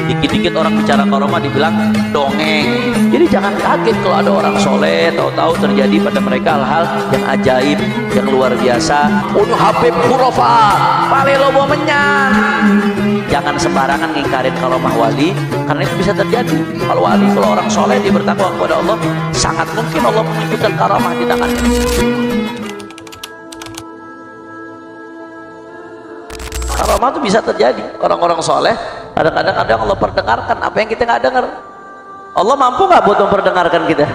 Dikit-dikit orang bicara karomah dibilang dongeng. Jadi jangan kaget kalau ada orang soleh tahu-tahu terjadi pada mereka hal-hal yang ajaib, yang luar biasa. Udah Habib khurafat, pale lobo menyan. Jangan sembarangan ngingkarin karomah wali, karena itu bisa terjadi. Kalau wali, kalau orang soleh dia bertakwa kepada Allah, sangat mungkin Allah menunjukkan karomah di tangannya. Karomah itu bisa terjadi. Orang-orang soleh kadang-kadang Allah perdengarkan apa yang kita nggak dengar. Allah mampu nggak buat memperdengarkan kita?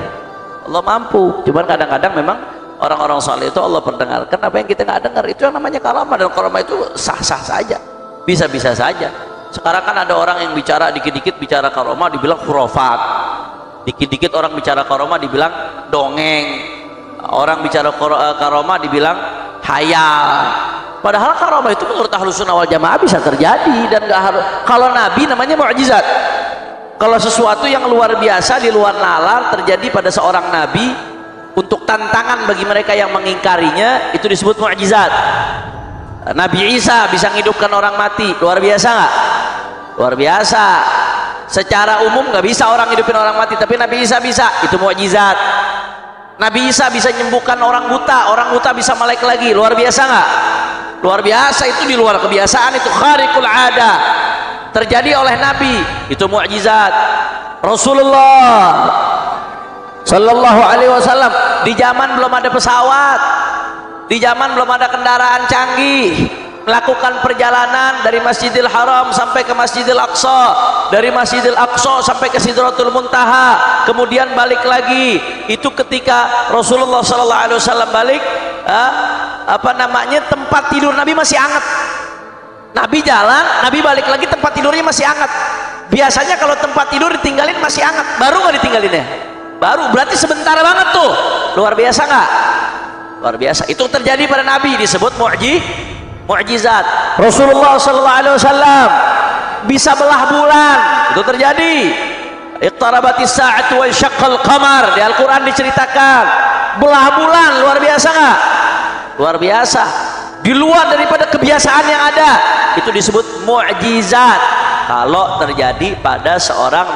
Allah mampu. Cuman kadang-kadang memang orang-orang soleh itu Allah perdengarkan apa yang kita nggak dengar. Itu yang namanya karomah, dan karomah itu sah-sah saja, bisa-bisa saja. Sekarang kan ada orang yang bicara dikit-dikit bicara karomah dibilang khurafat, dikit-dikit orang bicara karomah dibilang dongeng, orang bicara karomah dibilang hayal. Padahal karomah itu menurut Ahlus Sunnah wal Jamaah bisa terjadi, dan gak harus. Kalau Nabi namanya mukjizat. Kalau sesuatu yang luar biasa di luar nalar terjadi pada seorang Nabi untuk tantangan bagi mereka yang mengingkarinya, itu disebut mukjizat. Nabi Isa bisa menghidupkan orang mati, luar biasa nggak? Luar biasa. Secara umum nggak bisa orang hidupin orang mati, tapi Nabi Isa bisa, itu mukjizat. Nabi Isa bisa menyembuhkan orang buta bisa melek lagi, luar biasa nggak? Luar biasa. Itu di luar kebiasaan, itu khariqul ada, terjadi oleh Nabi, itu mukjizat. Rasulullah Sallallahu Alaihi Wasallam di zaman belum ada pesawat, di zaman belum ada kendaraan canggih, melakukan perjalanan dari Masjidil Haram sampai ke Masjidil Aqsa, dari Masjidil Aqsa sampai ke Sidratul Muntaha, kemudian balik lagi. Itu ketika Rasulullah Sallallahu Alaihi Wasallam balik, tempat tidur Nabi masih hangat. Nabi jalan, Nabi balik lagi, tempat tidurnya masih hangat. Biasanya kalau tempat tidur ditinggalin masih hangat, baru nggak ditinggalinnya? Baru, berarti sebentar banget tuh. Luar biasa nggak? Luar biasa. Itu terjadi pada Nabi, disebut mukjizat. Rasulullah Sallallahu Alaihi Wasallam bisa belah bulan, itu terjadi. Iqtarabatis sa'atu wa syaqqal qamar, di Al-Quran diceritakan belah bulan. Luar biasa nggak? Luar biasa. Di luar daripada kebiasaan yang ada, itu disebut mukjizat kalau terjadi pada seorang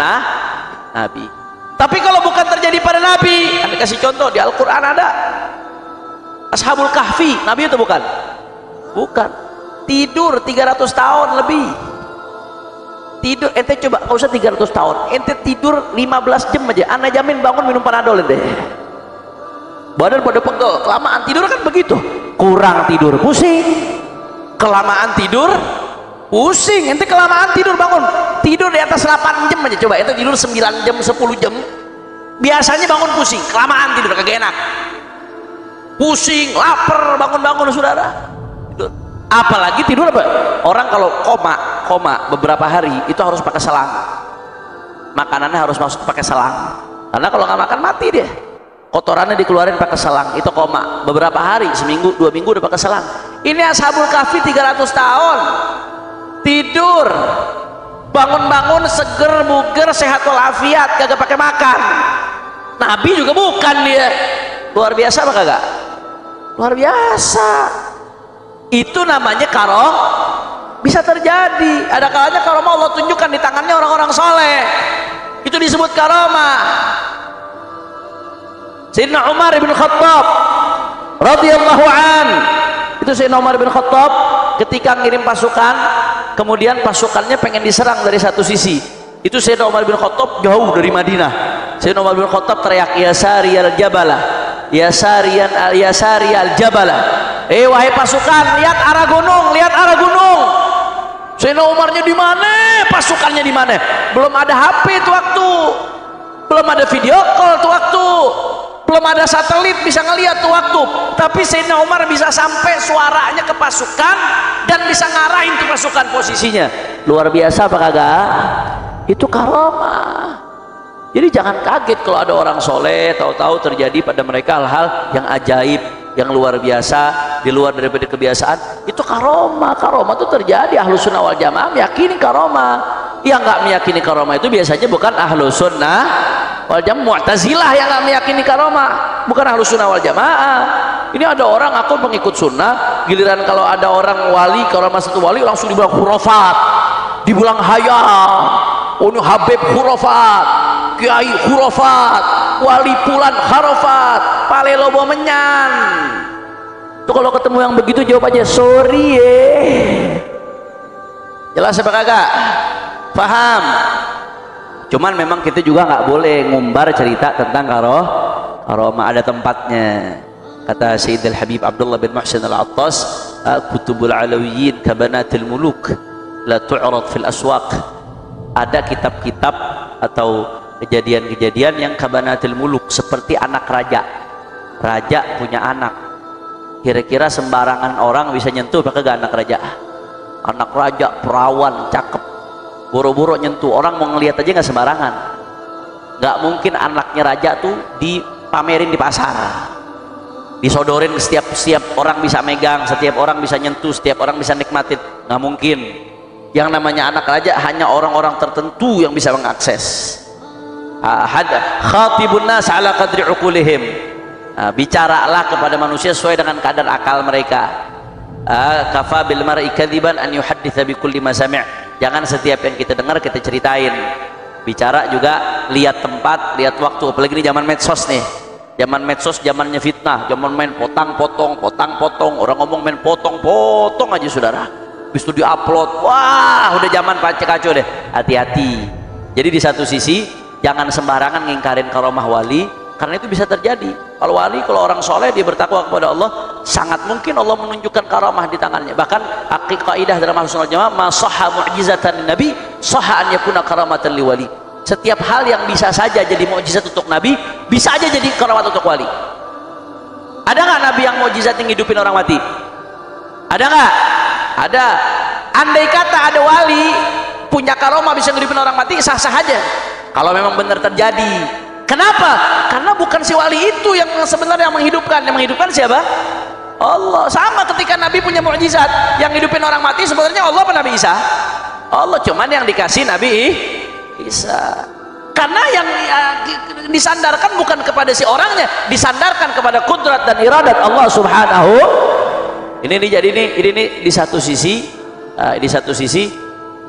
nabi. Tapi kalau bukan terjadi pada Nabi, Anda kasih contoh di Al-Quran ada Ashabul Kahfi, Nabi itu bukan? Bukan. Tidur 300 tahun lebih. Tidur, ente coba, nggak usah 300 tahun, ente tidur 15 jam aja, Anda jamin bangun minum Panadol ente. Badan pada pegel, kelamaan tidur kan begitu. Kurang tidur pusing, kelamaan tidur pusing. Ente kelamaan tidur bangun, tidur di atas 8 jam aja, coba ente tidur 9 jam 10 jam, biasanya bangun pusing, kelamaan tidur kagak enak, pusing, lapar, bangun-bangun saudara. Tidur. Apalagi tidur apa? Orang kalau koma beberapa hari itu harus pakai selang, makanannya harus masuk pakai selang, karena kalau nggak makan mati dia. Kotorannya dikeluarin pakai selang, itu koma beberapa hari, seminggu 2 minggu udah pakai selang. Ini Ashabul Kahfi 300 tahun tidur, bangun-bangun seger buger sehat walafiat, kagak pakai makan. Nabi juga bukan dia. Luar biasa apa kagak? Luar biasa. Itu namanya bisa terjadi. Ada kalanya karomah Allah tunjukkan di tangannya orang-orang soleh, itu disebut karomah. Sayyidina Umar bin Khattab radhiyallahu an, itu Sayyidina Umar bin Khattab ketika ngirim pasukan, kemudian pasukannya pengen diserang dari satu sisi. Itu Sayyidina Umar bin Khattab jauh dari Madinah. Sayyidina Umar bin Khattab teriak, ya sariyal jabalah, ya sariyal jabalah, wahai pasukan, lihat arah gunung, lihat arah gunung. Sayyidina Umarnya di mana, pasukannya di mana? Belum ada HP itu waktu, belum ada video call itu waktu, belum ada satelit bisa ngelihat tuh waktu. Tapi Sayyidina Umar bisa sampai suaranya ke pasukan dan bisa ngarahin tuh pasukan posisinya. Luar biasa apa kagak? Itu karomah. Jadi jangan kaget kalau ada orang soleh tahu-tahu terjadi pada mereka hal-hal yang ajaib, yang luar biasa, di luar daripada kebiasaan. Itu karomah. Karomah itu terjadi. Ahlus Sunnah wal Jamaah meyakini karomah. Yang nggak meyakini karomah itu biasanya bukan Ahlus Sunnah wal Jamaah. Mu'tazilah yang nggak meyakini karomah, bukan Ahlus Sunnah wal Jamaah. Ini ada orang aku pengikut sunnah, giliran kalau ada orang wali, karomah satu wali langsung dibilang khurafat, dibilang hayal. ini Habib khurafat, Kiai khurafat, Wali Pulan kharafat, pale lobo menyan. Tuh kalau ketemu yang begitu jawab aja sorry ye. Jelas apa kagak? Paham? Cuman memang kita juga nggak boleh ngumbar cerita tentang karomah, ada tempatnya. Kata Sayyidil Habib Abdullah bin Muhsin Al-Attas, kutubul alawiyyin kabanatil muluk la tu'rad fil aswaq. Ada kitab-kitab atau kejadian-kejadian yang kabanatil muluk, seperti anak raja. Raja punya anak, kira-kira sembarangan orang bisa nyentuh pakai gak anak raja? Anak raja perawan cakep, boro-boro nyentuh, orang mau ngelihat aja nggak sembarangan. Nggak mungkin anaknya raja tuh dipamerin di pasar, disodorin setiap orang bisa megang, setiap orang bisa nyentuh, setiap orang bisa nikmatin. Nggak mungkin. Yang namanya anak raja hanya orang-orang tertentu yang bisa mengakses. Khatibun nas ala qadri uqulihim. Bicaralah kepada manusia sesuai dengan kadar akal mereka. Kafa bil mar'i kadziban an yuhadditsa bi kulli ma sami'. Jangan setiap yang kita dengar kita ceritain. Bicara juga lihat tempat, lihat waktu. Apalagi ini zaman medsos nih. Zaman medsos, zamannya fitnah, zaman main potong-potong, orang ngomong main potong-potong aja saudara. Habis itu diupload, wah udah zaman kacau deh. Hati-hati. Jadi di satu sisi jangan sembarangan ngingkarin karomah wali, karena itu bisa terjadi. Kalau wali, kalau orang soleh dia bertakwa kepada Allah, sangat mungkin Allah menunjukkan karomah di tangannya. Bahkan kaidah dalam Ahlussunnah wal Jamaah, ma sahha mu'jizatan nabi sahha an yakuna karamatan liwali. Setiap hal yang bisa saja jadi mukjizat untuk nabi, bisa aja jadi karamat untuk wali. Ada nggak nabi yang mukjizat yang ngidupin orang mati? Ada nggak? Ada. Andai kata ada wali punya karomah bisa ngidupin orang mati, sah-sah aja kalau memang benar terjadi. Kenapa? Karena bukan si wali itu yang sebenarnya yang menghidupkan. Yang menghidupkan siapa? Allah. Sama ketika Nabi punya mukjizat yang hidupin orang mati, sebenarnya Allah apa Nabi Isa? Allah, cuman yang dikasih Nabi Isa. Karena yang disandarkan bukan kepada si orangnya, disandarkan kepada kudrat dan iradat Allah Subhanahu. Ini di satu sisi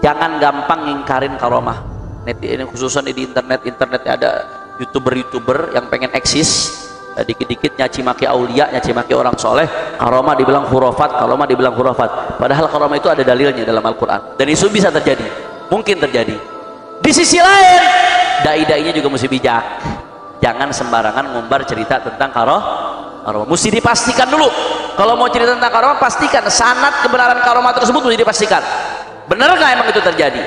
jangan gampang ngingkarin karomah. Ini khususnya di internet ada youtuber yang pengen eksis, dikit-dikit nyaci maki aulia, nyaci maki orang soleh, karomah dibilang khurafat, padahal karomah itu ada dalilnya dalam Al-Quran, dan itu bisa terjadi, mungkin terjadi. Di sisi lain dai-dainya juga mesti bijak, jangan sembarangan ngumbar cerita tentang karomah. Mesti dipastikan dulu kalau mau cerita tentang karomah, pastikan sanad kebenaran karomah tersebut mesti dipastikan benarkah emang itu terjadi.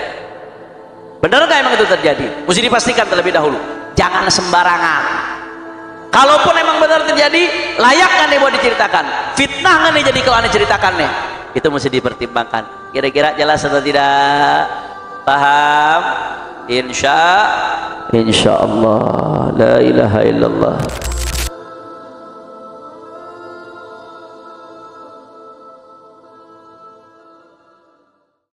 Mesti dipastikan terlebih dahulu. Jangan sembarangan. Kalaupun emang benar terjadi, layak kan nih buat diceritakan? Fitnah kan nih jadi kalau aneh ceritakan nih? Itu mesti dipertimbangkan. Kira-kira jelas atau tidak? Paham? Insya Allah. La ilaha illallah.